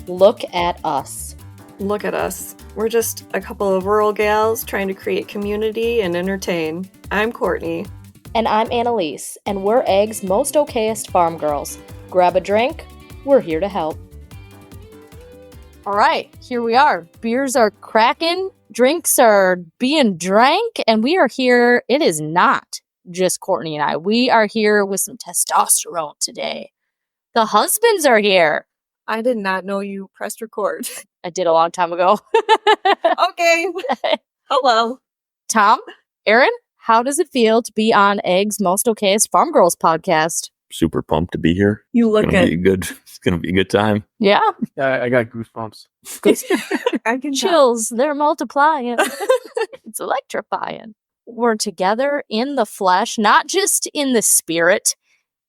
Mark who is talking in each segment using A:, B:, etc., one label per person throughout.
A: Look at us.
B: Look at us. We're just a couple of rural gals trying to create community and entertain. I'm Courtney.
A: And I'm Annaliese, and we're Egg's most okayest farm girls. Grab a drink, we're here to help. All right, here we are. Beers are cracking, drinks are being drank, and we are here. It is not just Courtney and I. We are here with some testosterone today. The husbands are here.
B: I did not know you pressed record.
A: I did a long time ago.
B: Okay. Hello.
A: Tom, Aaron, how does it feel to be on Egg's Most Okayest Farm Girls podcast?
C: Super pumped to be here.
B: You look
C: good. It's gonna be a good time.
A: Yeah.
D: I got goosebumps.
B: I can
A: Chills, they're multiplying. It's electrifying. We're together in the flesh, not just in the spirit,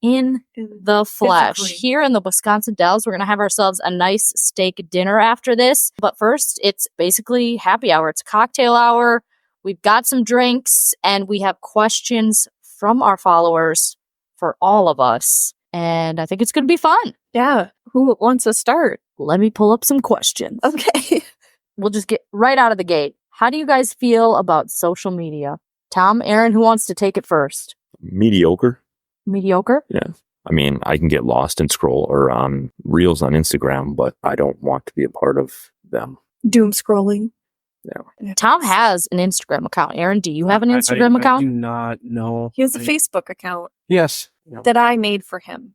A: in the flesh.
B: Physically.
A: Here in the Wisconsin Dells, we're going to have ourselves a nice steak dinner after this. But first, it's basically happy hour. It's cocktail hour. We've got some drinks, and we have questions from our followers for all of us. And I think it's going to be fun.
B: Yeah. Who wants to start?
A: Let me pull up some questions.
B: Okay.
A: We'll just get right out of the gate. How do you guys feel about social media? Tom, Aaron, who wants to take it first?
C: Mediocre.
A: Mediocre?
C: Yeah. I mean, I can get lost and scroll or on reels on Instagram, but I don't want to be a part of them.
B: Doom scrolling.
C: Yeah.
A: Tom has an Instagram account. Aaron, do you have an Instagram
D: I
A: account?
D: do not know.
B: He has a Facebook account
D: Yes.
B: that I made for him.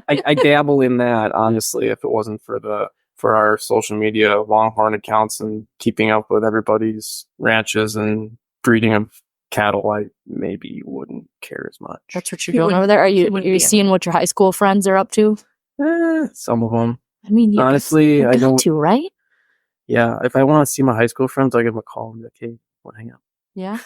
D: I dabble in that, honestly, if it wasn't for our social media Longhorn accounts and keeping up with everybody's ranches and breeding of cattle, I maybe wouldn't care as much.
A: That's what you're
B: He
A: doing
B: would-
A: over there? Are
B: he
A: you
B: wouldn't be
A: seeing what your high school friends are up to?
D: Some of them.
A: I mean,
D: Honestly, I
A: got
D: don't.
A: to, right?
D: Yeah, if I want to see my high school friends, I'll give them a call and be like, hey, want to hang
A: Yeah.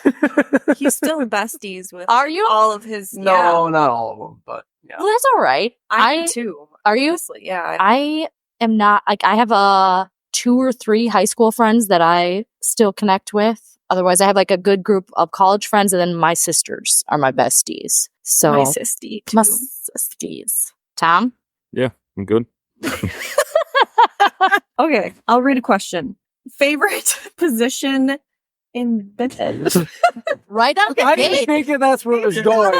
D: out?
B: He's still besties with
A: Are you?
B: all of his.
D: No, not all of them, but yeah.
A: Well, that's all right.
B: I am too.
A: Are you?
B: Honestly, yeah.
A: I am not, like, I have 2 or 3 high school friends that I still connect with. Otherwise, I have like a good group of college friends, and then my sisters are my besties. So
B: My sisty too.
A: my sisters. Tom?
C: Yeah, I'm good.
B: Okay, I'll read a question. Favorite position in bed?
A: Right out the
D: I didn't
A: gate.
D: think that's where it was going.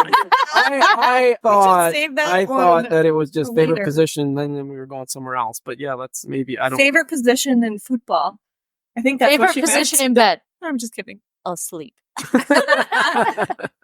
D: I thought
B: save that
D: I
B: one
D: thought that it was just
B: for
D: favorite
B: later.
D: position, then we were going somewhere else. But yeah, let's maybe I don't.
B: Favorite position in football? I think that's
A: Favorite
B: what she
A: position
B: meant.
A: in bed?
B: I'm just kidding.
A: Asleep.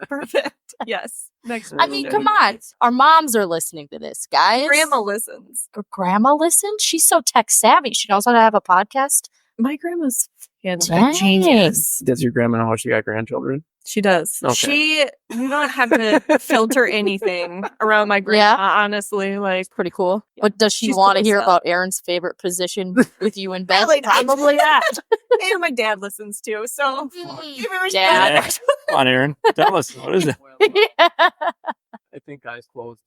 B: Perfect. Yes. Next
A: I mean, come on. Our moms are listening to this, guys.
B: Grandma listens.
A: Grandma listens? She's so tech savvy. She knows how to have a podcast.
B: My grandma's
A: Dang.
B: genius.
D: Does your grandma know how she got grandchildren?
B: She does.
D: Okay.
B: You don't have to filter anything around my grandma, honestly. Like,
A: Pretty cool.
B: Yeah.
A: But does she
B: She's
A: want to
B: cool
A: hear
B: stuff.
A: about Aaron's favorite position with you in bed?
B: Probably not.
A: Probably not.
B: and my dad listens too, so give me respect.
A: Dad.
C: Come on, Aaron. Tell us. What is it?
D: I think eyes closed.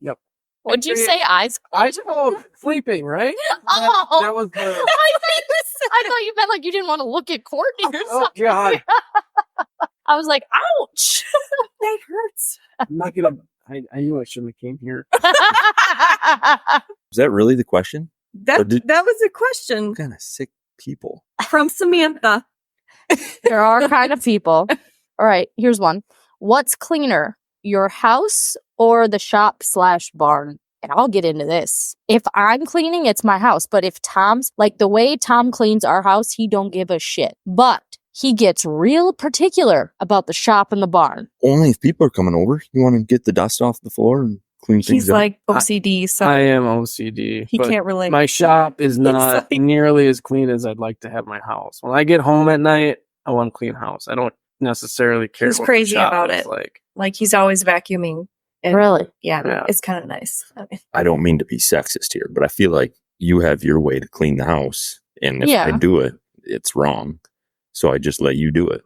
D: Yep.
A: Would you say eyes?
D: Eyes closed. Sleeping, right?
A: Oh.
D: That was the.
A: I thought you meant like you didn't want to look at Courtney or
D: Oh
A: something.
D: God!
A: I was like, ouch.
B: That hurts.
D: I'm not gonna. I knew I shouldn't have came here.
C: Is that really the question?
B: That was a question
C: What kind of sick people?
B: from Samantha.
A: There are kind of people. All right, here's one. What's cleaner, your house or the shop/barn? And I'll get into this. If I'm cleaning, it's my house. But if Tom's, like the way Tom cleans our house, he don't give a shit. But he gets real particular about the shop and the barn.
C: Only if people are coming over. You want to get the dust off the floor and clean things
B: He's
C: up.
B: like OCD, so
D: I am OCD.
B: he
D: but
B: can't relate.
D: My shop is not
B: like-
D: nearly as clean as I'd like to have my house. When I get home at night, I want a clean house. I don't necessarily care.
B: He's
D: what
B: crazy
D: the shop
B: about
D: is
B: it.
D: Like,
B: Like he's always vacuuming. And
A: Really?
D: Yeah.
B: It's kind of nice. I mean,
C: I don't mean to be sexist here, but I feel like you have your way to clean the house. And if
A: Yeah.
C: I do it, it's wrong. So I just let you do it.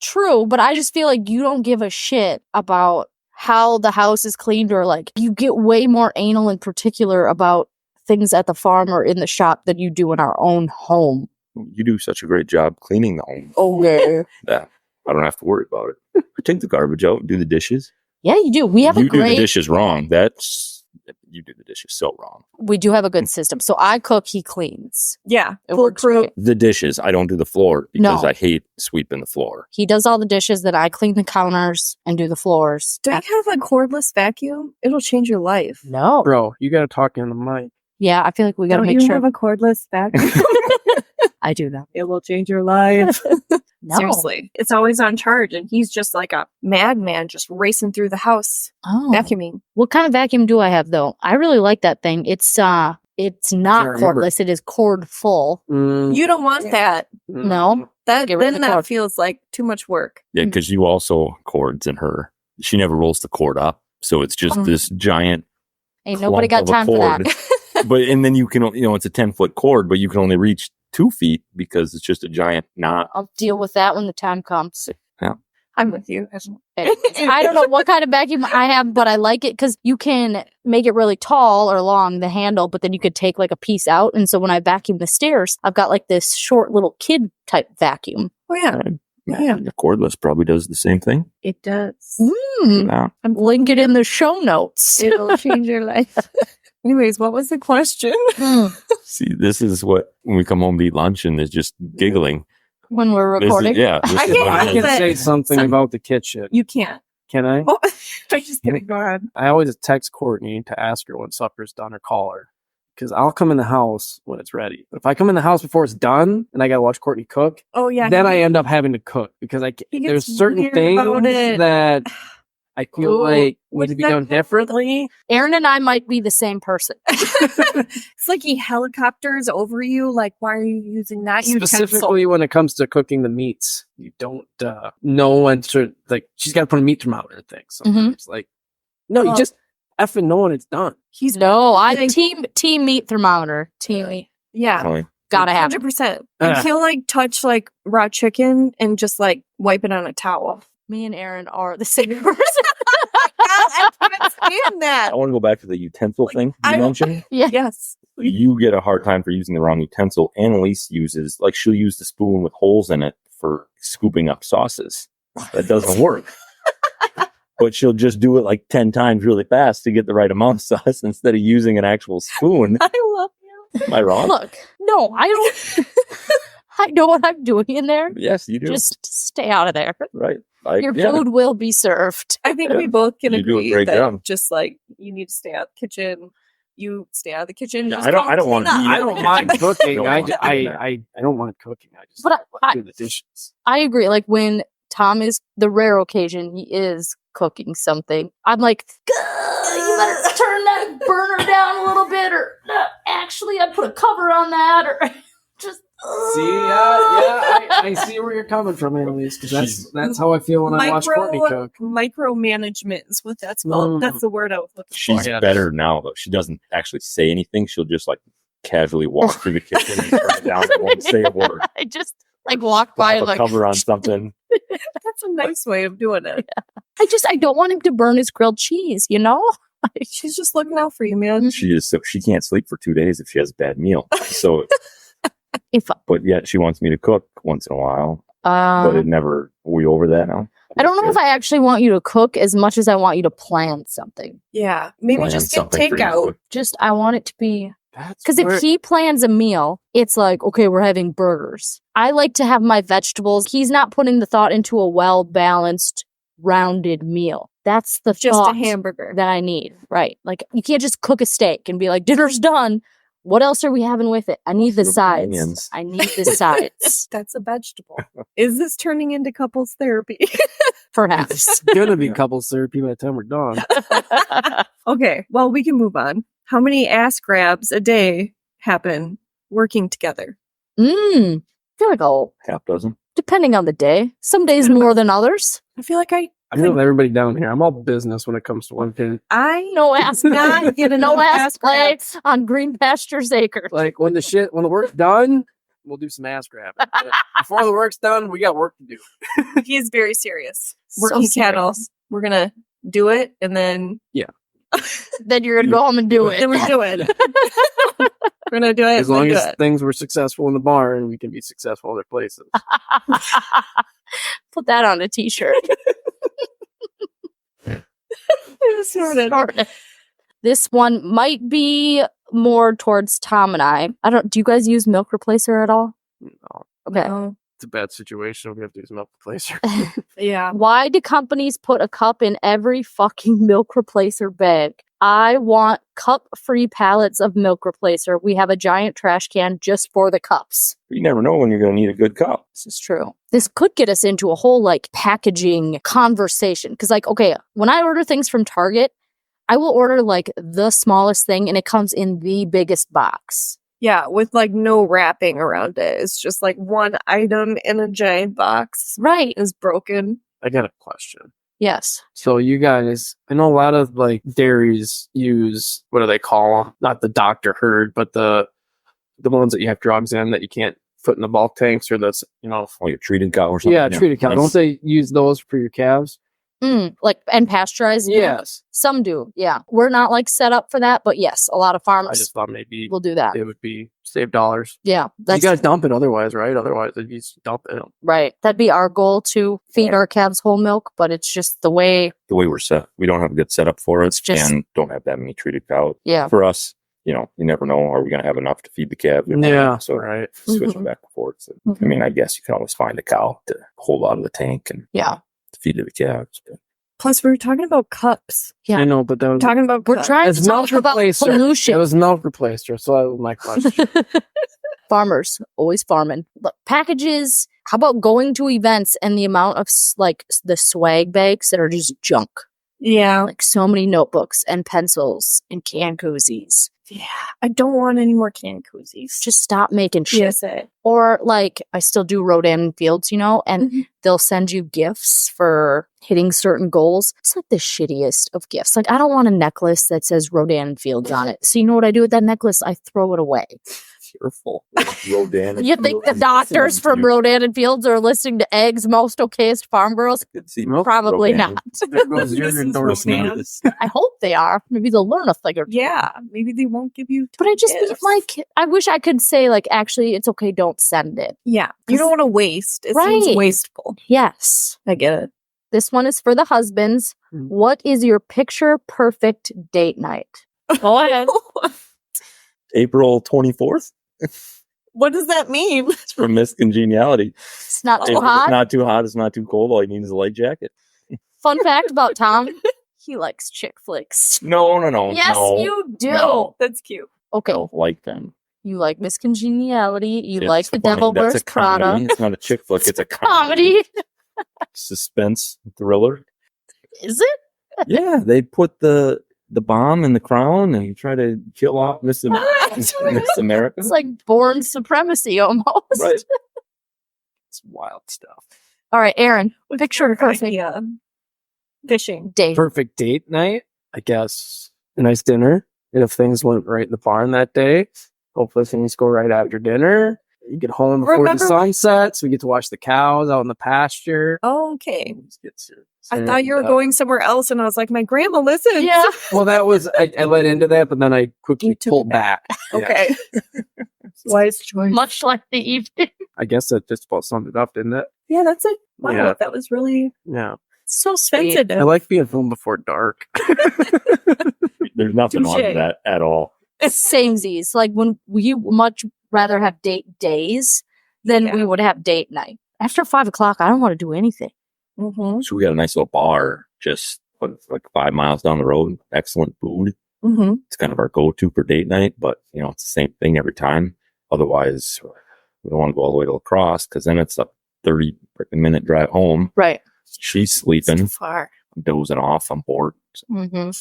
A: True, but I just feel like you don't give a shit about how the house is cleaned, or like you get way more anal and particular about things at the farm or in the shop than you do in our own home.
C: You do such a great job cleaning the home
A: Okay.
C: that I don't have to worry about it. I take the garbage out, do the dishes.
A: Yeah, you do. We have
C: You
A: a
C: do the
A: great.
C: dishes wrong. That's you do the dishes so wrong.
A: We do have a good system. So I cook, he cleans.
B: Yeah,
A: It works
B: foolproof.
A: great.
C: The dishes, I don't do the floor because
A: No.
C: I hate sweeping the floor.
A: He does all the dishes, then I clean the counters and do the floors.
B: Do you have a cordless vacuum? It'll change your life.
A: No.
D: Bro, you gotta talk in the mic.
A: Yeah, I feel like we gotta
B: Don't
A: make
B: you
A: sure.
B: have a cordless vacuum?
A: I do that.
B: It will change your life.
A: No.
B: Seriously. It's always on charge, and he's just like a madman just racing through the house,
A: Oh.
B: vacuuming.
A: What kind of vacuum do I have though? I really like that thing. It's not
D: remember.
A: cordless. It is cord full.
B: You don't want that.
A: No.
B: That
A: Get rid of
B: then
A: the
B: that
A: cord.
B: feels like too much work.
C: Yeah, because you also cords in her. She never rolls the cord up. So it's just this giant
A: Ain't nobody got
C: clump
A: time
C: of a
A: for that.
C: cord. And then you can, it's a 10-foot cord, but you can only reach 2 feet because it's just a giant knot.
A: I'll deal with that when the time comes.
B: I'm with you.
A: I don't know what kind of vacuum I have, but I like it because you can make it really tall or long, the handle, but then you could take like a piece out. And so when I vacuum the stairs, I've got like this short little kid type vacuum.
B: Oh, yeah. Yeah.
C: The cordless probably does the same thing.
B: It does.
C: Yeah.
A: Link it in the show notes.
B: It'll change your life. Anyways, what was the question?
C: See, this is what, when we come home to eat lunch and there's just giggling.
A: When we're
C: This is-
A: recording.
C: yeah. this
B: I
C: is
B: can't
C: what
D: I
C: it
D: can
C: is.
D: say something about the kitchen.
B: You can't.
D: Can I?
B: Oh, I'm just kidding. Go ahead.
D: I always text Courtney to ask her when supper's done or call her. Because I'll come in the house when it's ready. But if I come in the house before it's done and I gotta watch Courtney cook,
B: Oh, yeah.
D: then I end up having to cook because
B: He gets
D: there's certain
B: weird
D: things
B: about it.
D: that I feel
B: Ooh,
D: like
B: what's
D: need to be
B: that
D: done differently.
A: Aaron and I might be the same person.
B: It's like he helicopters over you. Like, why are you using that utensil?
D: Specifically when it comes to cooking the meats, you don't know when to, like, she's got to put a meat thermometer and things. Sometimes, like, no, you
B: Well-
D: just effing know when it's done.
B: He's
A: No, I
B: Like-
A: team meat thermometer. Team meat.
B: yeah.
C: Really.
A: Gotta have it.
B: 100%. And he'll like touch like raw chicken and just like wipe it on a towel.
A: Me and Aaron are the same person.
B: I can't stand that.
C: I want to go back to the utensil thing you
B: I-
C: mentioned.
A: Yeah.
B: Yes.
C: You get a hard time for using the wrong utensil. Annaliese uses, like, she'll use the spoon with holes in it for scooping up sauces. That doesn't work. But she'll just do it like 10 times really fast to get the right amount of sauce instead of using an actual spoon.
B: I love you.
C: Am I wrong?
A: Look, no, I don't. I know what I'm doing in there.
C: Yes, you do.
A: Just stay out of there.
C: Right.
A: Your food will be served.
B: I think we both can
C: You do a
B: agree
C: great
B: that
C: job.
B: just like you need to stay out of the kitchen. You stay out of the kitchen.
C: Yeah,
B: just
C: I don't want to
B: clean
C: eat.
B: up.
D: I don't mind cooking.
C: Don't
D: I,
C: mind
D: I don't mind cooking. I just
A: But I
D: do the dishes.
A: I agree. Like when Tom is the rare occasion he is cooking something, I'm like, you better turn that burner down a little bit, or actually, I put a cover on that, or just.
D: See, I see where you're coming from, Annalise, because that's how I feel when I watch Courtney cook.
B: Micromanagement is what that's called.
D: Mm.
B: That's the word I was looking
C: She's
B: for.
D: Yeah.
C: better now, though. She doesn't actually say anything. She'll just like casually walk through the kitchen and turn it down and won't say a word.
A: I just like walk by
C: Slap
A: and
C: a
A: like
C: cover on something.
B: That's a nice way of doing it.
A: I don't want him to burn his grilled cheese, you know?
B: She's just looking out for you, man.
C: She can't sleep for 2 days if she has a bad meal. So, but yet she wants me to cook once in a while. But it never. Are we over that now?
A: I don't know if I actually want you to cook as much as I want you to plan something.
B: Yeah, maybe
C: Plan
B: just get
C: something for you to
B: takeout.
C: cook.
A: Just I want it to be
D: That's
A: because
D: where-
A: if he plans a meal, it's like, okay, we're having burgers. I like to have my vegetables. He's not putting the thought into a well-balanced, rounded meal. That's the
B: Just
A: thought
B: a hamburger.
A: that I need, right? Like you can't just cook a steak and be like, dinner's done. What else are we having with it? I need the
C: Your
A: sides.
C: onions.
A: I need the sides.
B: That's a vegetable. Is this turning into couples therapy?
A: Perhaps.
D: It's gonna be couples therapy by the time we're done.
B: Okay, well, we can move on. How many ass grabs a day happen working together?
A: I feel like
C: Half dozen.
A: depending on the day. Some days more than others.
B: I feel like
D: I'm with everybody down here. I'm all business when it comes to one thing.
B: I
A: No ass
B: not get
A: no
B: enough
A: ass play
B: grabs.
A: on Green Pastures Acre.
D: Like when the work's done, we'll do some ass grabbing. But before the work's done, we got work to do.
B: He is very serious.
A: So
B: Working
A: serious.
B: cattle. We're gonna do it, and then
A: Then you're gonna go home and do it.
B: then we're doing it. We're gonna do it.
D: As long
B: then do
D: as
B: it.
D: things were successful in the barn, we can be successful other places.
A: Put that on a t-shirt.
B: I just snorted.
A: Darn it. This one might be more towards Tom and I. Do you guys use milk replacer at all?
D: No.
A: Okay.
B: No.
D: It's a bad situation. We have to use milk replacer.
B: Yeah.
A: Why do companies put a cup in every fucking milk replacer bag? I want cup-free pallets of milk replacer. We have a giant trash can just for the cups.
C: You never know when you're going to need a good cup.
A: This is true. This could get us into a whole like packaging conversation. Because like, okay, when I order things from Target, I will order like the smallest thing and it comes in the biggest box.
B: Yeah, with like no wrapping around it. It's just like one item in a giant box.
A: Right.
B: Is broken.
D: I got a question.
A: Yes.
D: So you guys, I know a lot of like dairies use, what do they call them? Not the Dr. Herd, but the ones that you have drugs in that you can't put in the bulk tanks or that's,
C: Oh, your treated cow or something?
D: yeah, treated cow. Don't they use those for your calves?
A: Like, and pasteurized milk?
D: Yes.
A: Some do, yeah. We're not like set up for that, but yes, a lot of
D: I
A: farms
D: just thought maybe
A: will do that.
D: it would be save dollars.
A: Yeah,
D: You
A: that's
D: guys dump it otherwise, right? Otherwise, if you just dump it.
A: right. That'd be our goal to feed our calves whole milk, but it's just the way.
C: The way we're set. We don't have a good setup for it
A: It's just-
C: and don't have that many treated cows.
A: Yeah.
C: For us, you never know. Are we going to have enough to feed the calves?
D: Yeah,
C: So
D: right.
C: switching back and forth. So, I mean, I guess you can always find a cow to hold out of the tank and
A: Yeah.
C: feed to the calves. But
B: Plus, we were talking about cups.
A: Yeah.
D: I know, but that was,
B: Talking about
A: We're
B: cups.
A: trying
D: It's
A: to talk
D: milk
A: about
D: replacer.
A: pollution.
D: it was milk replacer, so that was my question.
A: Farmers, always farming. Look, packages, how about going to events and the amount of like the swag bags that are just junk?
B: Yeah.
A: Like so many notebooks and pencils and can koozies.
B: Yeah. I don't want any more canned koozies.
A: Just stop making shit.
B: PSA.
A: Or like I still do Rodan and Fields, and
B: Mhm.
A: they'll send you gifts for hitting certain goals. It's like the shittiest of gifts. Like I don't want a necklace that says Rodan and Fields on it. So you know what I do with that necklace? I throw it away.
C: careful. Rodan and
A: You think the
C: Fields.
A: doctors from Rodan and Fields are listening to Eggs Most Okayest Farm Girls?
C: Good to see
D: Milk
A: Probably
C: Rodan.
A: not.
D: There goes your
B: This is
D: endorsement.
B: Rodan.
A: I hope they are. Maybe they'll learn a thing or two.
B: Yeah. Maybe they won't give you.
A: But I just mean,
B: gifts.
A: like, I wish I could say, like, actually, it's okay, don't send it.
B: Yeah. You don't want to waste. It
A: Right.
B: seems wasteful.
A: Yes.
B: I get it.
A: This one is for the husbands.
D: Hmm.
A: What is your picture perfect date night? Go ahead.
C: April 24th.
B: What does that mean?
C: It's from Miss Congeniality.
A: It's not
C: If
A: too
C: it's
A: hot.
C: not too hot. It's not too cold. All you need is a light jacket.
A: Fun fact about Tom, he likes chick flicks.
C: No.
A: Yes,
C: no.
A: you do.
C: No.
B: That's cute.
A: Okay.
C: Don't like them.
A: You like Miss Congeniality. You
C: It's
A: like The
C: funny.
A: Devil
C: That's
A: Wears
C: a comedy.
A: Prada.
C: It's not a chick flick. It's a comedy.
A: Comedy.
C: Suspense thriller.
A: Is it?
C: Yeah, they put the bomb in the crown and you try to kill off Miss America.
A: It's like Born Supremacy almost.
C: Right.
D: It's wild stuff.
A: All right, Aaron, picture
B: your
A: perfect
B: idea? Fishing.
A: date.
D: Perfect date night, I guess. A nice dinner. And if things went right in the barn that day, hopefully things go right after dinner. You get home before
B: Remember-
D: the sun sets. We get to watch the cows out in the pasture.
B: Okay.
D: Just get to
B: I
D: sit
B: thought you were
D: and,
B: going somewhere else, and I was like, my grandma listens.
A: Yeah.
D: Well, that was I led into that, but then I quickly
B: You took
D: pulled
B: it
D: back. Yeah.
B: Okay. Wise choice.
A: Much like the evening.
D: I guess that just about summed it up, didn't it?
B: Yeah, that's it. Wow,
D: Yeah.
B: that was really
D: Yeah.
A: So sweet.
B: sensitive.
D: I like being home before dark.
C: There's nothing wrong
B: Touche.
C: with that at all.
A: Samesies. Like when we much rather have date days than
B: Yeah.
A: we would have date night. After 5 o'clock, I don't want to do anything.
B: Mm-hmm.
C: So we got a nice little bar just like 5 miles down the road. Excellent food.
B: Mm-hmm.
C: It's kind of our go-to for date night, but it's the same thing every time. Otherwise, we don't want to go all the way to La Crosse because then it's a 30-minute drive home.
A: Right.
C: She's
A: Too
C: sleeping,
A: far.
C: I'm dozing off, I'm bored.
A: Mm-hmm.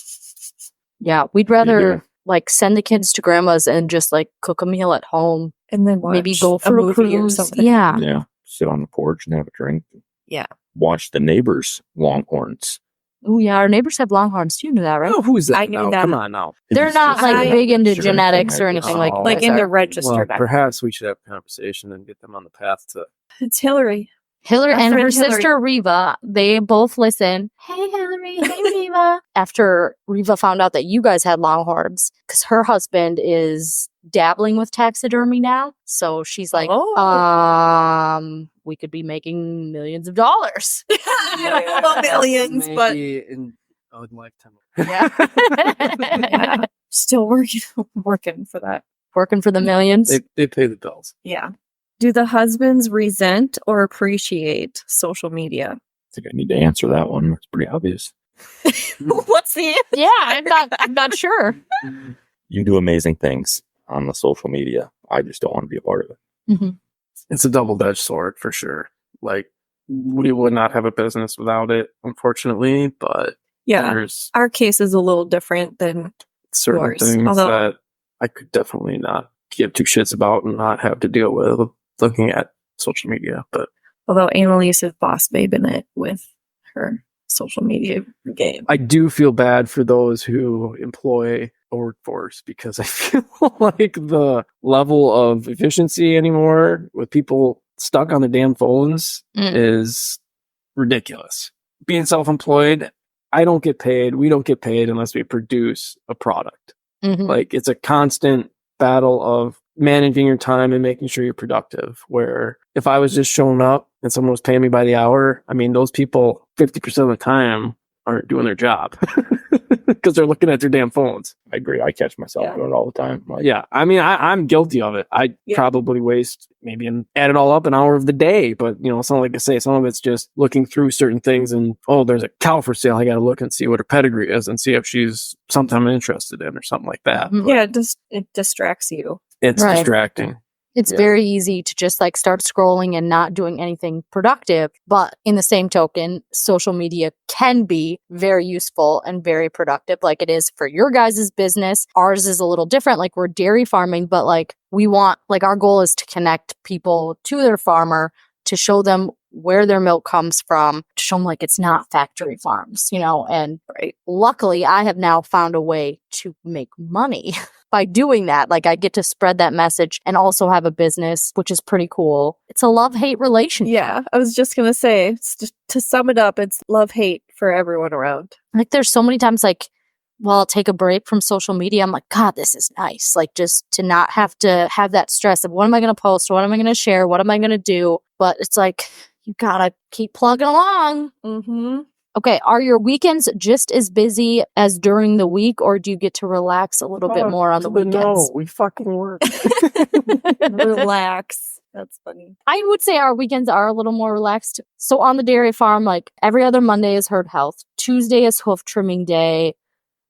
A: Yeah, we'd
C: you
A: rather
C: doing?
A: like send the kids to grandma's and just like cook a meal at home.
B: And then
A: Maybe go for a
B: movie or
A: cruise.
B: something.
A: Yeah.
C: Yeah, sit on the porch and have a drink.
B: Yeah.
C: Watch the neighbors' longhorns.
A: Oh yeah, our neighbors have longhorns too. You knew that, right?
D: Oh, who's that?
B: I knew
D: now?
B: that.
D: Come on now.
A: They're not like
B: I-
A: big into
C: Sure,
A: genetics or
C: I
A: anything
C: guess.
A: like
D: Oh.
A: that.
B: Like in the
A: Sorry.
B: register.
D: Well,
B: back.
D: perhaps we should have a conversation and get them on the path to.
B: It's Hillary.
A: Hillary
B: Our
A: and her
B: friend Hillary.
A: sister Reva, they both listen. Hey Hillary, hey Reva. After Reva found out that you guys had longhorns, because her husband is dabbling with taxidermy now, so she's like, we could be making millions of dollars.
B: I don't know about millions, but
D: Maybe in Oh, lifetime.
E: Yeah. Still working for that.
A: Working for the millions.
D: They pay the bills.
E: Yeah. Do the husbands resent or appreciate social media?
C: I think I need to answer that one. It's pretty obvious.
E: What's the answer?
A: Yeah, I'm not sure.
C: You do amazing things on the social media. I just don't want to be a part of it.
A: Mm-hmm.
D: It's a double-edged sword for sure. Like, we would not have a business without it, unfortunately, but
E: Yeah.
D: there's
E: Our case is a little different than
D: certain
E: yours,
D: things
E: although-
D: that I could definitely not give two shits about and not have to deal with looking at social media. But
E: although Annaliese is boss babing it with her social media game.
D: I do feel bad for those who employ a workforce because I feel like the level of efficiency anymore with people stuck on their damn phones is ridiculous. Being self-employed, I don't get paid. We don't get paid unless we produce a product.
A: Mm-hmm.
D: Like, it's a constant battle of managing your time and making sure you're productive. Where if I was just showing up and someone was paying me by the hour, I mean, those people 50% of the time aren't doing their job because they're looking at their damn phones.
C: I agree. I catch myself
E: Yeah.
C: doing it all the time. Like,
D: Yeah. I mean, I'm guilty of it. I probably waste maybe add it all up an hour of the day. But, you know, it's not like I say, some of it's just looking through certain things and, oh, there's a cow for sale. I got to look and see what her pedigree is and see if she's something I'm interested in or something like that.
A: Mhm.
E: Yeah, it distracts you.
D: It's
A: Right.
D: distracting.
A: It's
D: Yeah.
A: very easy to just like start scrolling and not doing anything productive. But in the same token, social media can be very useful and very productive, like it is for your guys' business. Ours is a little different. Like, we're dairy farming, but like we want, like, our goal is to connect people to their farmer, to show them where their milk comes from, to show them like it's not factory farms, you know. And luckily, I have now found a way to make money by doing that. Like, I get to spread that message and also have a business, which is pretty cool. It's a love-hate relationship.
E: Yeah, I was just gonna say, to sum it up, it's love-hate for everyone around.
A: Like, there's so many times, like, well, I'll take a break from social media. I'm like, God, this is nice. Like, just to not have to have that stress of what am I going to post? What am I going to share? What am I going to do? But it's like, you gotta keep plugging along.
E: Mm-hmm.
A: Okay, are your weekends just as busy as during the week, or do you get to relax a little bit more on the weekends?
D: No, we fucking work.
E: Relax. That's funny.
A: I would say our weekends are a little more relaxed. So on the dairy farm, like, every other Monday is herd health. Tuesday is hoof trimming day.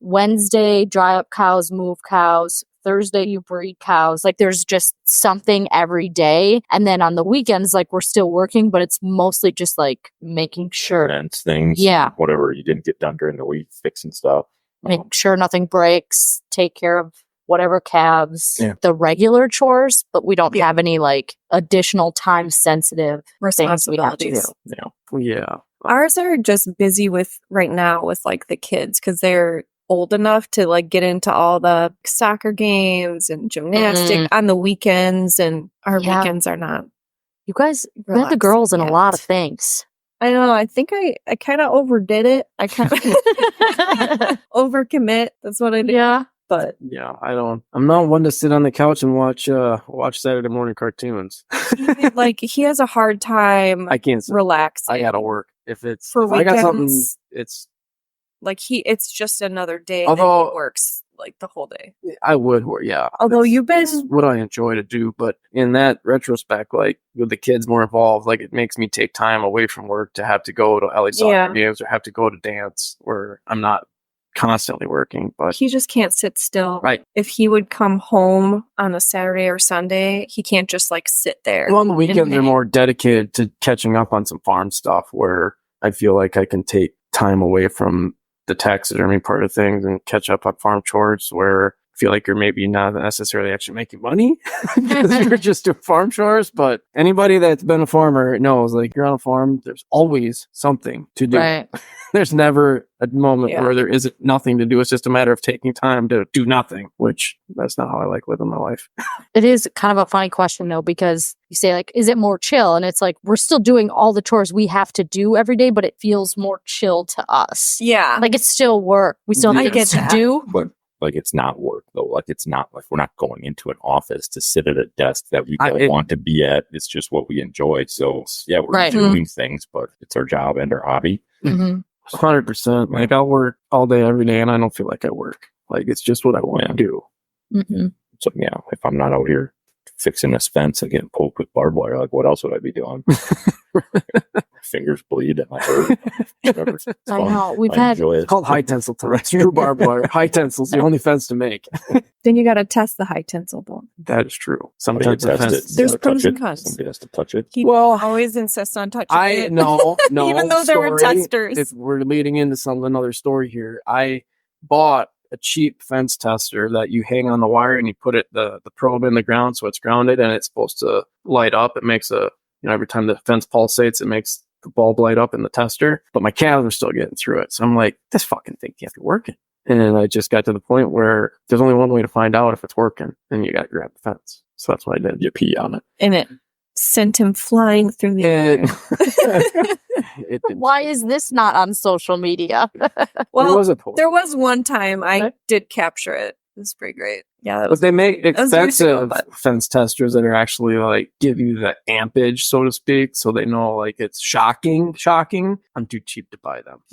A: Wednesday, dry up cows, move cows. Thursday, you breed cows. Like, there's just something every day. And then on the weekends, like, we're still working, but it's mostly just like making sure,
C: events, things.
A: Yeah.
C: Whatever you didn't get done during the week, fixing stuff.
A: making sure nothing breaks, take care of whatever calves,
C: Yeah.
A: the regular chores, but we don't have any like additional time sensitive things we have to do.
E: Responsibilities.
D: Yeah.
E: Ours are just busy with right now with like the kids because they're old enough to like get into all the soccer games and gymnastic on the weekends, and our
A: Yeah.
E: weekends are not.
A: You guys, you're the
E: Relaxing
A: girls in a
E: yet.
A: lot of things.
E: I don't know. I think I kind of overdid it. I kind of overcommit. That's what I do.
A: Yeah.
E: But
D: Yeah, I'm not one to sit on the couch and watch Saturday morning cartoons.
E: like he has a hard time
D: I can't.
E: relaxing.
D: I gotta work. If I
E: For
D: got something,
E: weekends.
D: it's
E: Like it's just another day that
D: Although-
E: he works like the whole day.
D: I would work. Yeah.
E: Although
D: That's-
E: you've been-
D: that's what I enjoy to do, but in that retrospect, like with the kids more involved, like it makes me take time away from work to have to go to LA soccer
E: Yeah.
D: games or have to go to dance where I'm not constantly working. But
E: He just can't sit still.
D: Right.
E: If he would come home on a Saturday or Sunday, he can't just like sit there.
D: well, on the weekends
E: and-
D: are more dedicated to catching up on some farm stuff where I feel like I can take time away from the taxidermy part of things and catch up on farm chores where I feel like you're maybe not necessarily actually making money because you're just doing farm chores. But anybody that's been a farmer knows, like, you're on a farm, there's always something to do.
A: Right.
D: There's never a moment
E: Yeah.
D: where there isn't nothing to do. It's just a matter of taking time to do nothing, which that's not how I like living my life.
A: It is kind of a funny question though, because you say like, is it more chill? And it's like, we're still doing all the chores we have to do every day, but it feels more chill to us.
E: Yeah.
A: Like, it's still work. We still
E: I
A: have
E: get
A: things to
E: that.
A: do.
C: But like, it's not work though. Like, it's not like we're not going into an office to sit at a desk that we don't want to be at. It's just what we enjoy. So yeah, we're
A: Right.
C: doing things, but it's our job and our hobby.
A: Mm-hmm.
D: 100%. Like, I'll work all day, every day, and I don't feel like I work. Like, it's just what I want to do.
A: Mm-hmm.
C: So yeah, if I'm not out here fixing this fence and getting poked with barbed wire, like what else would I be doing? Fingers bleed and I hurt. Whatever. It's
A: I
C: fun.
A: know. We've
C: I
A: had
C: enjoy it.
D: It's called high tensile fence. True barbed wire. High tensile's the only fence to make.
E: Then you got to test the high tensile bone.
D: That is true.
C: Somebody
D: Sometimes the
C: test
D: fence.
C: it.
E: There's
C: You gotta
E: pros
C: touch
E: and
C: it.
E: cons.
C: Somebody has to touch it.
E: He
D: Well,
E: always insists on touching
D: I
E: it.
D: no.
E: Even though there were
D: story.
E: testers.
D: If we're leading into another story here, I bought a cheap fence tester that you hang on the wire and you put it the probe in the ground so it's grounded and it's supposed to light up. It makes every time the fence pulsates, it makes the bulb light up in the tester. But my calves are still getting through it, so I'm like, this fucking thing can't be working. And then I just got to the point where there's only one way to find out if it's working, and you got to grab the fence. So that's what I did.
C: You pee on it.
E: And it sent him flying through the air.
D: It did.
A: Why is this not on social media?
E: Well,
D: There was a post.
E: there was one time I
A: Okay.
E: did capture it. It was pretty great. Yeah, that
D: But
E: was
D: they make
E: was years ago,
D: expensive
E: but-
D: fence testers that are actually like give you the ampage, so to speak, so they know like it's shocking. I'm too cheap to buy them.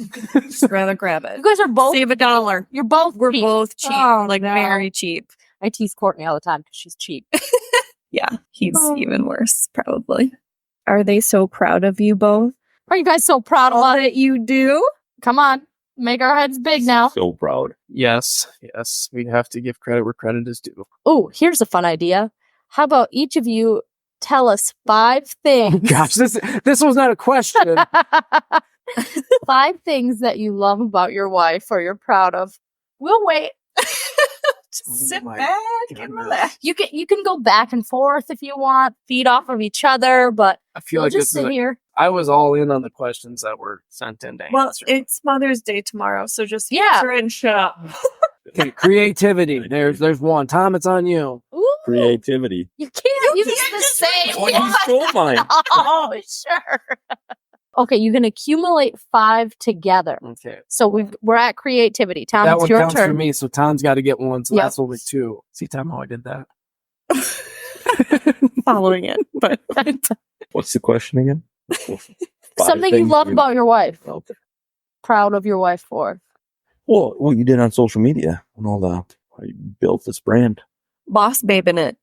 E: just rather grab it.
A: You guys are both.
E: Save $1.
A: You're both.
E: We're
A: cheap.
E: both cheap,
A: Oh,
E: like
A: no.
E: very cheap.
A: I tease Courtney all the time because she's cheap.
E: Yeah, he's
A: Oh.
E: even worse, probably. Are they so proud of you both?
A: Are you guys so proud
E: All
A: about it?
E: that you do?
A: Come on, make our heads big now.
C: So proud.
D: Yes, we have to give credit where credit is due.
A: Oh, here's a fun idea. How about each of you tell us 5 things?
D: Gosh, this was not a question.
A: 5 things that you love about your wife or you're proud of. We'll wait.
E: Just sit
D: my
E: back
D: goodness.
E: and relax.
A: You can go back and forth if you want, feed off of each other, but
D: I feel
A: we'll
D: like
A: just
D: this is.
A: sit here.
D: I was all in on the questions that were sent in to
E: Well,
D: answer.
E: it's Mother's Day tomorrow, so just
A: Yeah.
E: answer it and shut up.
D: Okay, creativity. There's one. Tom, it's on you.
A: Ooh,
C: Creativity.
A: you can't use the same
C: Oh, you
A: one.
C: stole mine.
A: Oh, sure. Okay, you can accumulate 5 together.
D: Okay.
A: So we're at creativity. Tom,
D: That
A: it's
D: one
A: your
D: counts for
A: turn.
D: me, so Tom's got to get one, so
A: Yep.
D: that's only 2. See, Tom, how I did that?
E: Following it, but
C: What's the question again? 5
A: Something you
C: things
A: love about your wife.
C: Okay.
A: Proud of your wife for.
C: Well, what you did on social media and all the how you built this brand.
E: boss babing it.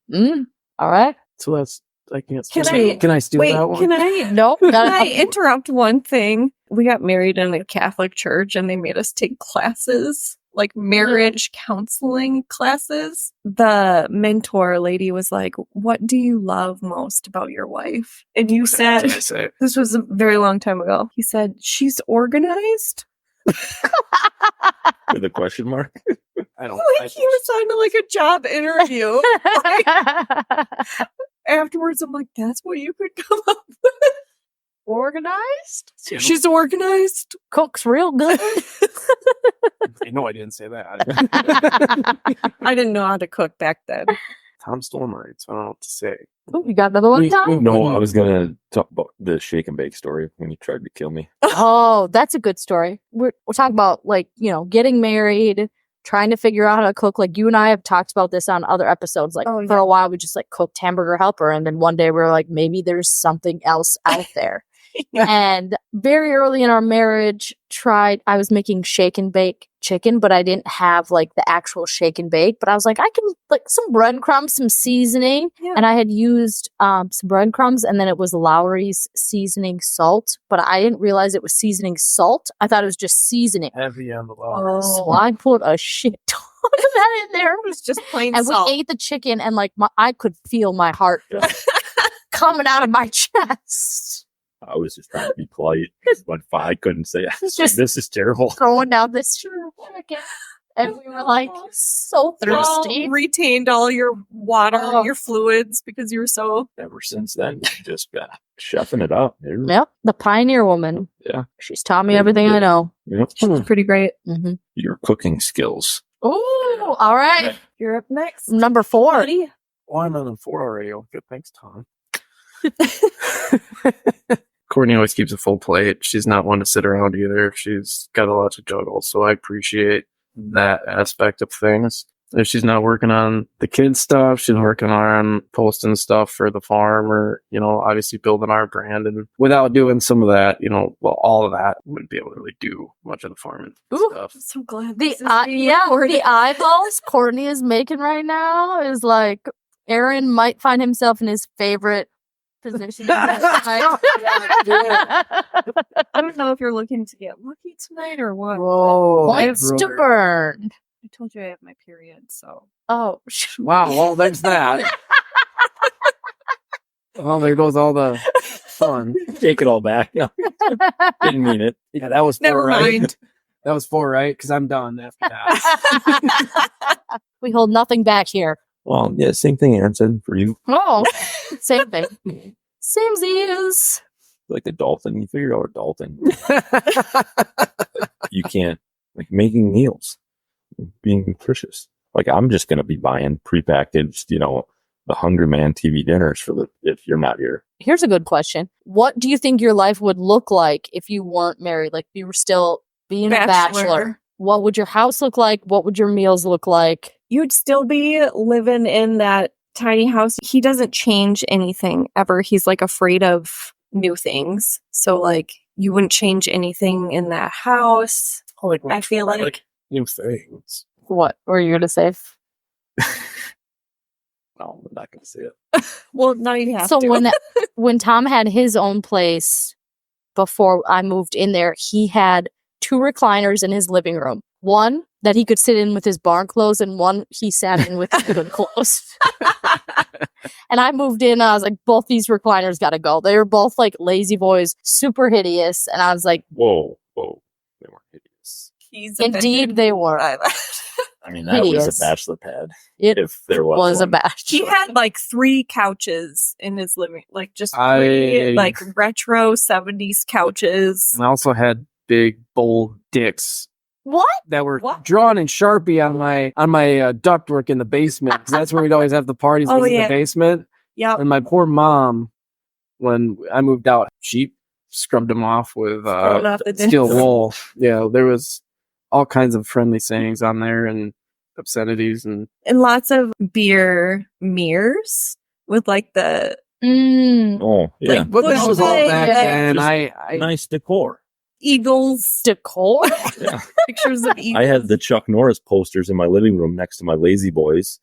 A: All right.
D: So that's, I can't
E: Can
D: steal
E: I-
D: Can I steal
E: Wait,
D: that one?
E: can I?
A: Nope.
E: Can I interrupt one thing? We got married in a Catholic church and they made us take classes, like marriage counseling classes. The mentor lady was like, "What do you love most about your wife?" And you
D: What
E: said,
D: did I say?
E: this was a very long time ago. He said, "She's organized."
C: With a question mark?
D: I don't.
E: Like he was sounding like a job interview. Afterwards, I'm like, "That's what you could come up with."
A: Organized.
E: She's organized.
A: Cooks real good.
D: I know I didn't say that.
E: I didn't know how to cook back then.
D: Tom stole mine, so I don't know what to say.
A: Ooh, you got another one,
D: Wait,
A: Tom?
D: wait.
C: No, I was gonna talk about the shake and bake story when you tried to kill me.
A: Oh, that's a good story. We're talking about getting married, trying to figure out how to cook. Like you and I have talked about this on other episodes. Like
E: Oh,
A: for
E: yeah.
A: a while, we just cooked hamburger helper, and then one day we were like, maybe there's something else out there. And very early in our marriage, I was making shake and bake chicken, but I didn't have the actual shake and bake. But I was like, I can some breadcrumbs, some seasoning,
E: Yeah.
A: and I had used some breadcrumbs, and then it was Lowry's seasoning salt, but I didn't realize it was seasoning salt. I thought it was just seasoning.
D: Heavy on the low.
A: So I put a shit ton of that in there,
E: It was just plain
A: and
E: salt.
A: we ate the chicken, and I could feel my heart just coming out of my chest.
C: I was just trying to be polite, but I couldn't say it.
A: It's just-
C: This is terrible.
A: Throwing down this chicken, and we were so thirsty.
E: All retained all your water,
A: Oh.
E: your fluids because you were so.
C: Ever since then, just been chefing it up. dude.
A: Yep, the pioneer woman.
C: Yeah.
A: She's taught me everything I know.
C: Yep.
E: She's pretty great.
A: Mm-hmm.
C: Your cooking skills.
A: Ooh, all right.
E: You're up next.
A: Number 4.
E: Buddy.
D: Oh, I'm on 4 already. Oh, good. Thanks, Tom. Courtney always keeps a full plate. She's not one to sit around either. She's got a lot to juggle, so I appreciate that aspect of things. If she's not working on the kids stuff, she's working on posting stuff for the farm or, obviously building our brand. And without doing some of that, all of that, wouldn't be able to really do much of the farming stuff.
E: I'm so glad
A: The eyeballs Courtney is making right now is like Aaron might find himself in his favorite position.
E: I don't know if you're looking to get lucky tonight or what.
D: Whoa.
A: Points to burn.
E: I told you I have my period, so.
A: Oh,
D: wow. Well, there's that. Well, there goes all the fun.
C: Take it all back. No, didn't mean it.
D: Yeah, that was 4
E: Never
D: right.
E: mind.
D: That was 4 right, because I'm done after that.
A: we hold nothing back here.
C: Well, yeah, same thing Aaron said for you.
A: Oh, same thing. Samesies.
C: Like a dolphin. You figure out a dolphin. You can't, like making meals, being nutritious. Like I'm just going to be buying prepackaged, the Hungry Man TV dinners if you're not here.
A: Here's a good question. What do you think your life would look like if you weren't married? Like you were still being a bachelor. What would your house look like? What would your meals look like?
E: You'd still be living in that tiny house. He doesn't change anything ever. He's like afraid of new things. So like you wouldn't change anything in that house. I feel like
D: new things.
A: What were you going to say?
C: No, I'm not going to say it.
E: Well, now you have
A: So
E: to.
A: when Tom had his own place before I moved in there, he had 2 recliners in his living room. One that he could sit in with his barn clothes, and one he sat in with his good clothes. And I moved in, and I was like, both these recliners got to go. They were both like lazy boys, super hideous. And I was like,
C: whoa, they weren't hideous.
A: Indeed, they were.
C: I mean, that
A: Hideous.
C: was a bachelor pad.
A: It
C: if there was
A: a
C: one.
A: bachelor.
E: He had like 3 couches in his living, like just 3
D: I-
E: like retro 70s couches.
D: And I also had big, bold dicks
A: What?
D: that were
E: What?
D: drawn in Sharpie on my ductwork in the basement. 'Cause that's where we'd always have the parties,
E: Oh,
D: was in
E: yeah.
D: the basement.
E: Yep.
D: And my poor mom, when I moved out, she scrubbed them off with
E: Scrubbed off the dicks.
D: steel wool. Yeah, there was all kinds of friendly sayings on there and obscenities and
E: And lots of beer mirrors with like the
C: Oh, yeah.
E: Like,
D: but this was all
E: Bush
D: back
E: Light,
D: then.
C: Just
D: I
C: nice decor.
E: eagles,
A: Decor?
C: Yeah.
E: pictures of eagles.
C: I had the Chuck Norris posters in my living room next to my Lazy Boys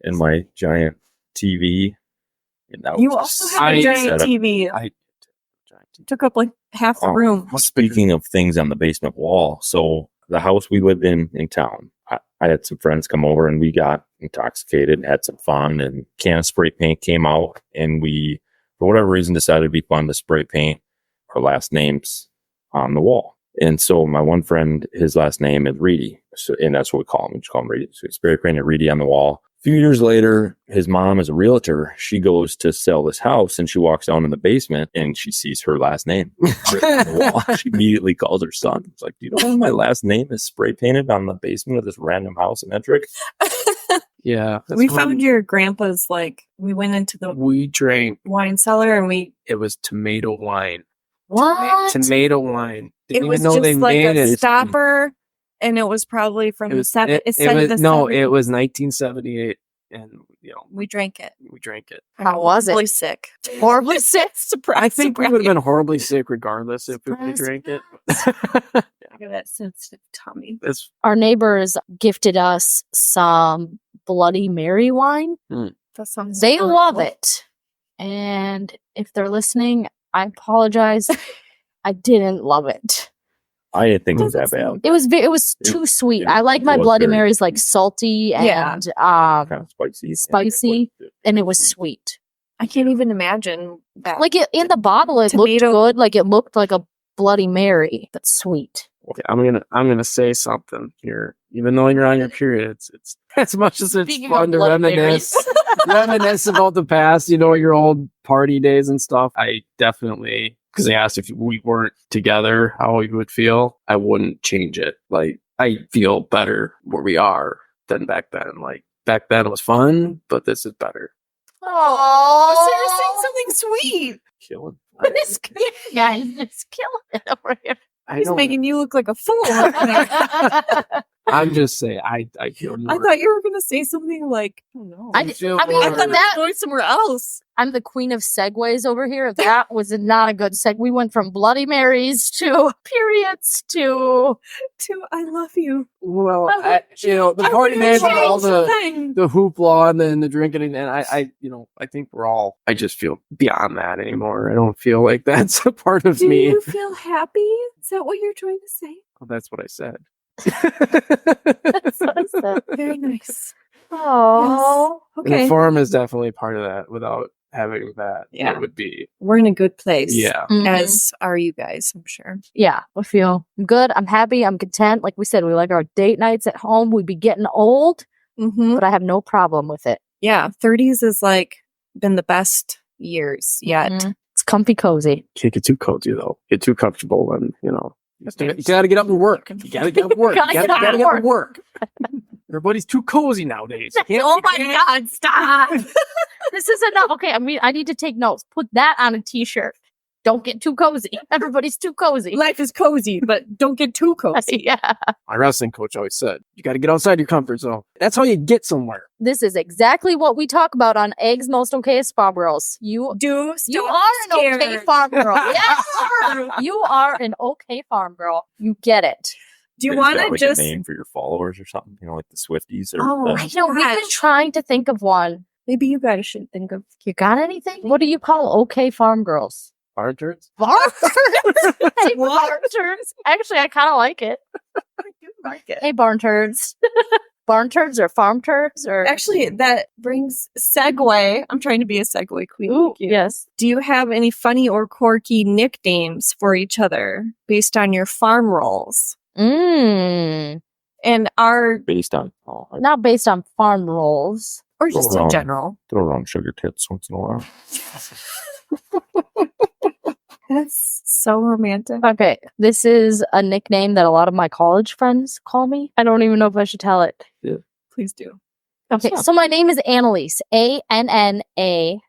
C: and my giant TV. And that
E: You
C: was
E: also
C: just
E: had a
D: I-
E: giant
C: set up.
E: TV. Took up like half the
C: Oh,
E: room.
C: Speaking of things on the basement wall, so the house we lived in town, I had some friends come over and we got intoxicated and had some fun, and can of spray paint came out, and we, for whatever reason, decided it'd be fun to spray paint our last names on the wall. And so my one friend, his last name is Reedy, and that's what we call him. We just call him Reedy. So we spray painted Reedy on the wall. A few years later, his mom is a realtor. She goes to sell this house, and she walks down in the basement, and she sees her last name written on the wall. She immediately calls her son. It's like, do you know my last name is spray painted on the basement of this random house in Ettrick?
D: yeah.
E: We found your grandpa's, like, we went into the
D: We drank.
E: wine cellar and
D: It was tomato wine.
A: What?
D: Tomato wine. Didn't
E: it was
D: even know
E: just
D: they
E: like
D: made
E: a
D: it.
E: stopper, and it was probably from
D: It was,
E: the
D: it,
E: said
D: was
E: the
D: no,
E: 70s.
D: it was 1978, and
E: We drank it.
D: we drank it.
A: How was it?
E: Really sick.
A: Horribly sick.
E: Surprise!
D: I think we would have been horribly sick regardless if we
A: Surprise,
D: drank it.
E: Look at that sensitive tummy.
D: It's
A: Our neighbors gifted us some Bloody Mary wine.
E: That sounds.
A: They
E: horrible.
A: love it. And if they're listening, I apologize. I didn't love it.
C: I didn't think it was that bad.
A: It was too sweet.
C: it-
A: I like
C: it
A: my
C: was
A: Bloody
C: very-
A: Marys like salty
E: Yeah.
A: and
C: Kind of spicy.
A: Spicy. And it was sweet.
E: I can't even imagine that.
A: Like in the bottle, it looked
E: Tomato-
A: good. Like it looked like a Bloody Mary, but sweet.
D: okay, I'm gonna say something here. Even though you're on your period, it's as much as it's
A: Speaking
D: fun
A: of
D: to
A: Bloody
D: reminisce
A: Marys.
D: reminisce about the past, your old party days and stuff. I definitely, because they asked if we weren't together, how we would feel. I wouldn't change it. Like, I feel better where we are than back then. Like, back then it was fun, but this is better.
A: Oh,
E: something sweet.
C: Killing.
A: this guy is killing it over here.
D: I
E: He's
D: don't-
E: making you look like a fool.
D: I'm just saying, I feel more.
E: I thought you were gonna say something like, I don't know.
A: I mean,
E: I thought that going somewhere else.
A: I'm the queen of segues over here. That was not a good seg. We went from Bloody Marys to periods to
E: I love you.
D: Well,
A: I
D: the
E: I
D: party
E: really
D: name and all
E: changed
D: the hoopla and then the drinking, and I think we're all. I just feel beyond that anymore. I don't feel like that's a part of
E: Do
D: me.
E: you feel happy? Is that what you're trying to say?
D: Well, that's what I said.
A: That's what I said.
E: Very nice.
A: Oh,
E: Yes.
D: And
E: Okay.
D: the farm is definitely part of that. Without having that,
E: Yeah.
D: it would be
E: We're in a good place.
D: yeah.
E: As are you guys, I'm sure.
A: Yeah, I feel good. I'm happy. I'm content. Like we said, we like our date nights at home. We'd be getting old,
E: Mm-hmm.
A: but I have no problem with it.
E: Yeah, 30s is like been the best years yet.
A: Mhm. It's comfy cozy.
D: Can't get too cozy though. Get too comfortable, and you gotta get up and work. You gotta get up and work.
A: Gotta get up and
D: work. Everybody's too cozy nowadays.
A: Oh my God, stop. This is enough. Okay, I need to take notes. Put that on a t-shirt. Don't get too cozy. Everybody's too cozy.
E: Life is cozy, but don't get too cozy.
A: Yeah.
D: My wrestling coach always said, you got to get outside your comfort zone. That's how you get somewhere.
A: This is exactly what we talk about on Eggs Most Okayest Farm Girls. You
E: You
A: are an okay farm girl. Yes, you are an okay farm girl. You get it.
E: Do you
C: Is
E: want
C: that
E: to
C: like
E: just?
C: a name for your followers or something? Like the Swifties or
E: Oh,
A: I know we've been trying to think of one.
E: Maybe you guys should think of.
A: You got anything? What do you call okay farm girls?
D: Barn turds?
A: Barn turds. Hey, barn turds. Actually, I kind of like it.
E: I do like it.
A: Hey, barn turds. Barn turds or farm turds or
E: Actually, that brings segue. I'm trying to be a segue queen.
A: Ooh,
E: like you.
A: yes.
E: Do you have any funny or quirky nicknames for each other based on your farm roles?
A: Mm.
E: And our
C: based on
A: Not based on farm roles.
E: or just in
C: wrong.
E: general.
C: throw around sugar tits once in a while.
E: That's so romantic.
A: Okay, this is a nickname that a lot of my college friends call me. I don't even know if I should tell it.
E: Please do.
A: Okay, so my name is Annaliese, Annaliese.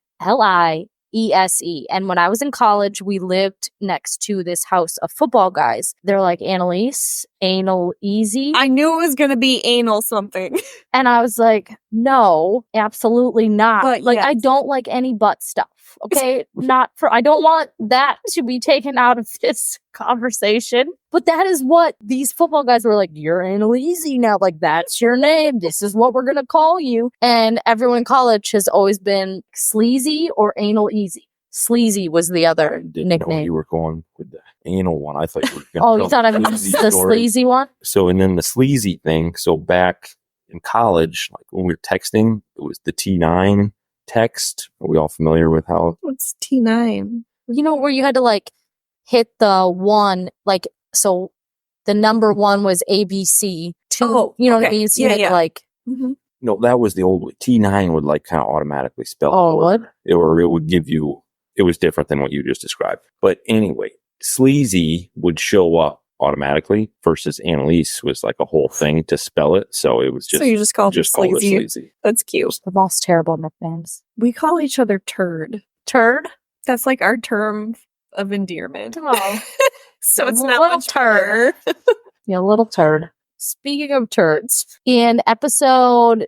A: And when I was in college, we lived next to this house of football guys. They're like, Annaliese, anal easy.
E: I knew it was going to be anal something.
A: And I was like, no, absolutely not.
E: But
A: like, I
E: yes.
A: don't like any butt stuff. Okay. I don't want that to be taken out of this conversation. But that is what these football guys were like, you're Annaliese now. Like, that's your name. This is what we're going to call you. And everyone in college has always been sleazy or anal easy. Sleazy was the other
C: I didn't know
A: nickname.
C: you were going with the anal one. I thought you were going
A: Oh, you thought I meant the sleazy one?
C: So, and then the sleazy thing. So back in college, like when we were texting, it was the T9 text. Are we all familiar with how?
E: What's T9?
A: You know, where you had to like hit the one, like, so the number one was ABC. Two,
E: Oh,
A: you know what I
E: okay.
A: mean? So you
E: Yeah,
A: had to
E: yeah.
A: like,
C: No, that was the old way. T9 would like kind of automatically spell.
A: oh,
C: or,
A: what?
C: Or it would give you, it was different than what you just described. But anyway, sleazy would show up automatically versus Annalise was like a whole thing to spell it. So it was just,
E: So you just called her
C: called her
E: sleazy.
C: sleazy.
E: That's cute.
A: The most terrible nicknames.
E: We call each other turd.
A: Turd?
E: That's like our term of endearment.
A: Oh.
E: So it's
A: Little
E: not much
A: turd.
E: turd.
A: Yeah, little turd. Speaking of turds, in episode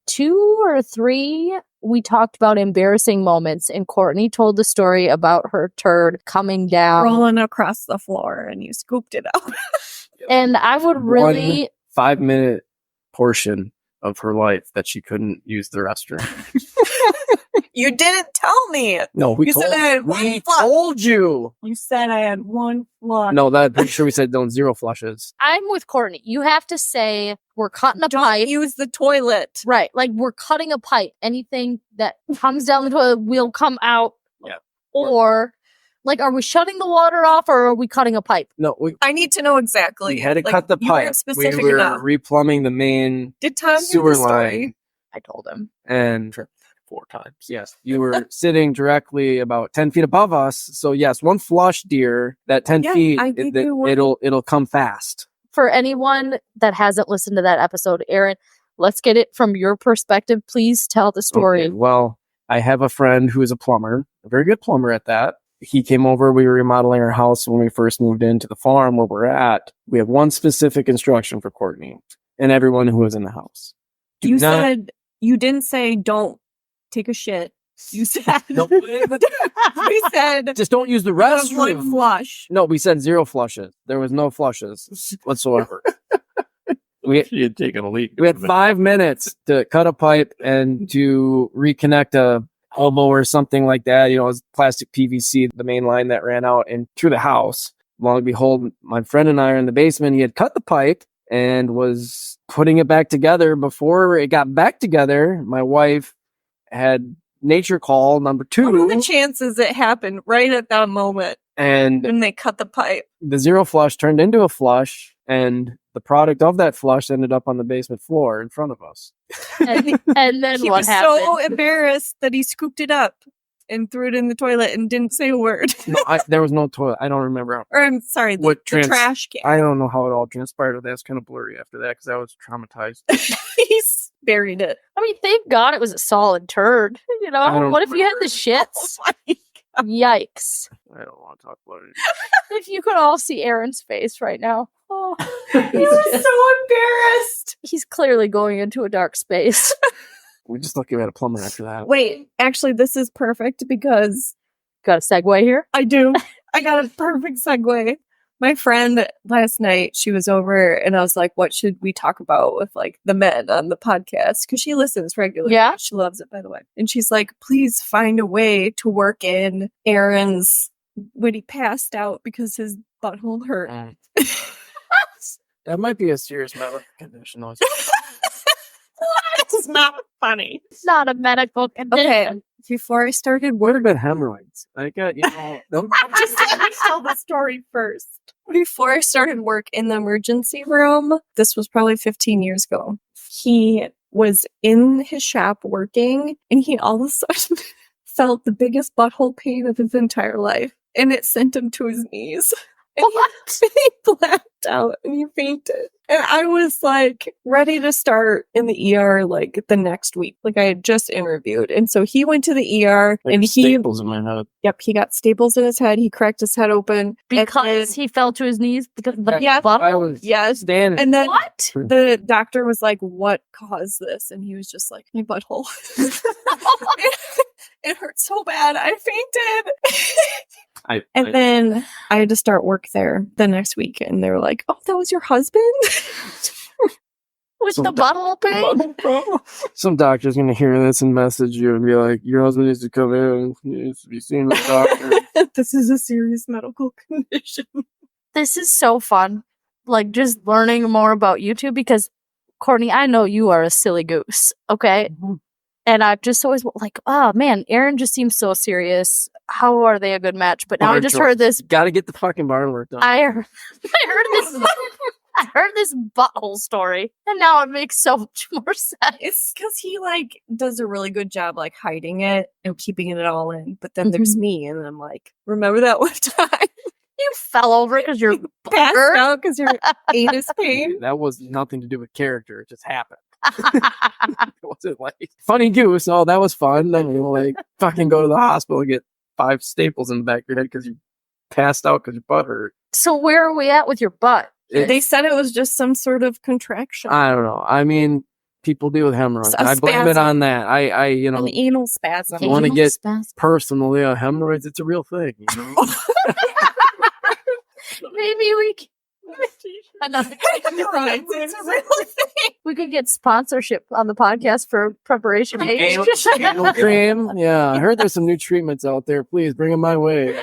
A: 2 or 3, we talked about embarrassing moments, and Courtney told the story about her turd coming down.
E: Rolling across the floor and you scooped it up.
A: And I would really
D: 5-minute portion of her life that she couldn't use the restroom.
E: You didn't tell me.
D: No, we
E: You said I had one flush.
D: told you.
E: You said I had one flush.
D: No, that pretty sure we said don't 0 flushes.
A: I'm with Courtney. You have to say we're cutting a
E: Don't
A: pipe.
E: use the toilet.
A: Right. Like we're cutting a pipe. Anything that comes down the toilet will come out.
D: Yeah.
A: Or like, are we shutting the water off or are we cutting a pipe?
D: No,
E: I need to know exactly.
D: we had to
E: Like,
D: cut the
E: you
D: pipe.
E: weren't specific
D: We were
E: enough.
D: replumbing the main
E: Did Tom hear
D: sewer
E: the story?
D: line.
A: I told him.
D: And
C: 4 times.
D: yes, you were sitting directly about 10 feet above us. So yes, one flush, dear, that 10
E: Yeah,
D: feet,
E: I gave you one.
D: it'll come fast.
A: For anyone that hasn't listened to that episode, Aaron, let's get it from your perspective. Please tell the story.
D: Okay, well, I have a friend who is a plumber, a very good plumber at that. He came over. We were remodeling our house when we first moved into the farm where we're at. We have one specific instruction for Courtney. and everyone who was in the house.
E: You didn't say don't take a shit. You said
D: No,
E: we said
D: just don't use the
E: one
D: restroom.
E: flush.
D: No, we said 0 flushes. There was no flushes whatsoever.
C: She had taken a leak.
D: We had 5 minutes to cut a pipe and to reconnect a elbow or something like that. You know, it was plastic PVC, the main line that ran out and through the house. Lo and behold, my friend and I are in the basement. He had cut the pipe and was putting it back together. Before it got back together, my wife had nature call number 2.
E: What are the chances it happened right at that moment
D: And
E: when they cut the pipe?
D: the 0 flush turned into a flush, and the product of that flush ended up on the basement floor in front of us.
A: And then
E: He
A: what
E: was
A: happened?
E: so embarrassed that he scooped it up and threw it in the toilet and didn't say a word.
D: No, there was no toilet. I don't remember how.
E: Or I'm sorry, the trash can.
D: I don't know how it all transpired. That's kind of blurry after that because I was traumatized.
E: He's buried it.
A: I mean, thank God it was a solid turd. You
D: I
A: know,
D: don't
A: what if you had the
E: Oh
A: shits?
E: my God.
A: Yikes.
D: I don't want to talk about it.
A: If you could all see Aaron's face right now. Oh,
E: He was so embarrassed.
A: he's clearly going into a dark space.
D: We just lucky we had a plumber after that.
E: Wait, actually, this is perfect because
A: Got a segue here?
E: I do. I got a perfect segue. My friend last night, she was over and I was like, what should we talk about with like the men on the podcast? Because she listens regularly.
A: Yeah.
E: She loves it, by the way. And she's like, please find a way to work in Aaron's when he passed out because his butthole hurt.
D: That might be a serious medical condition. Though.
E: It's not funny.
A: It's not a medical condition.
E: Okay. Before I started
D: Would have
E: work,
D: been hemorrhoids. Like, you know,
E: just let me tell the story first. Before I started work in the emergency room, this was probably 15 years ago, he was in his shop working and he all of a sudden felt the biggest butthole pain of his entire life. And it sent him to his knees. And he blacked out and he fainted. And I was like ready to start in the ER like the next week. Like I had just interviewed. And so he went to the ER
D: like
E: and
D: staples in my head.
E: he got staples in his head. He cracked his head open.
A: Because he fell to his knees because of the
E: Yeah.
A: butthole?
D: I was
E: Yes.
D: standing.
E: And then
A: What?
E: the doctor was like, what caused this? And he was just like, my butthole. It hurt so bad. I fainted. And then I had to start work there the next week. And they were like, oh, that was your husband?
A: With the butthole pain?
D: Some doctor's gonna hear this and message you and be like, your husband needs to come in. He needs to be seen with a doctor.
E: This is a serious medical condition.
A: This is so fun. Like, just learning more about YouTube because, Courtney, I know you are a silly goose, okay?
D: Mm-hmm.
A: And I've just always like, oh man, Aaron just seems so serious. How are they a good match? But now I just heard this.
D: Gotta get the fucking barn work done.
A: I heard this butthole story, and now it makes so much more sense.
E: It's because he like does a really good job like hiding it and keeping it all in. But then there's me, and I'm like, remember that one time
A: You fell over because you're
E: passed
A: butthurt?
E: out because your anus pain?
D: That was nothing to do with character. It just happened. It wasn't like funny goose. Oh, that was fun. Then you like fucking go to the hospital and get 5 staples in the back of your head because you passed out because your butt hurt.
A: So where are we at with your butt?
E: They said it was just some sort of contraction.
D: I don't know. I mean, people deal with hemorrhoids.
E: A
D: I blame it
E: spasm.
D: on that. I you know,
E: An anal spasm.
D: you wanna get- personal, yeah, hemorrhoids. It's a real thing. You know?
A: Maybe we can. Another
E: Hemorrhoids, it's a real thing.
A: we could get sponsorship on the podcast for preparation H.
D: Anal cream. Yeah, I heard there's some new treatments out there. Please bring them my way.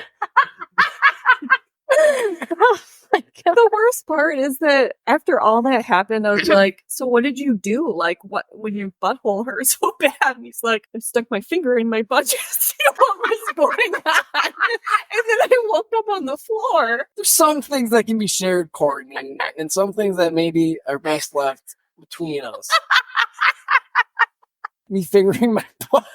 A: Oh my God.
E: The worst part is that after all that happened, I was like, so what did you do? Like, what when your butthole hurt so bad? And he's like, I stuck my finger in my butt to see what was going on. And then I woke up on the floor.
D: There's some things that can be shared, Courtney, and some things that maybe are best left between us. Me fingering my butt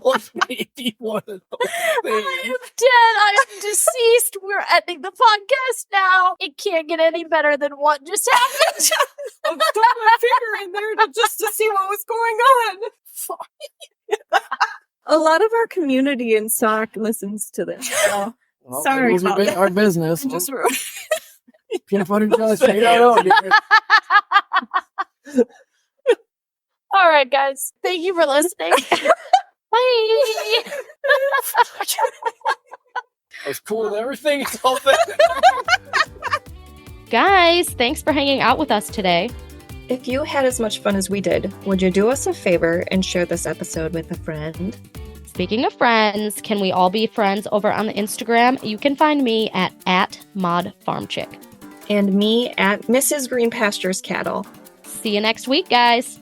D: was maybe one of those
A: I
D: things.
A: am dead. I am deceased. We're ending the podcast now. It can't get any better than what just happened.
E: I stuck my finger in there to see what was going on. A lot of our community in SOC listens to this. So
D: Well,
E: sorry
D: those
E: about
D: are
E: that.
D: our business.
E: just
D: Peanut butter and jelly straight out, dear.
A: All right, guys. Thank you for listening. Bye.
D: I was cool with everything. It's all there.
A: Guys, thanks for hanging out with us today.
E: If you had as much fun as we did, would you do us a favor and share this episode with a friend?
A: Speaking of friends, can we all be friends over on the Instagram? You can find me at @ModFarmChick.
E: And me at Mrs. Green Pastures Cattle.
A: See you next week, guys.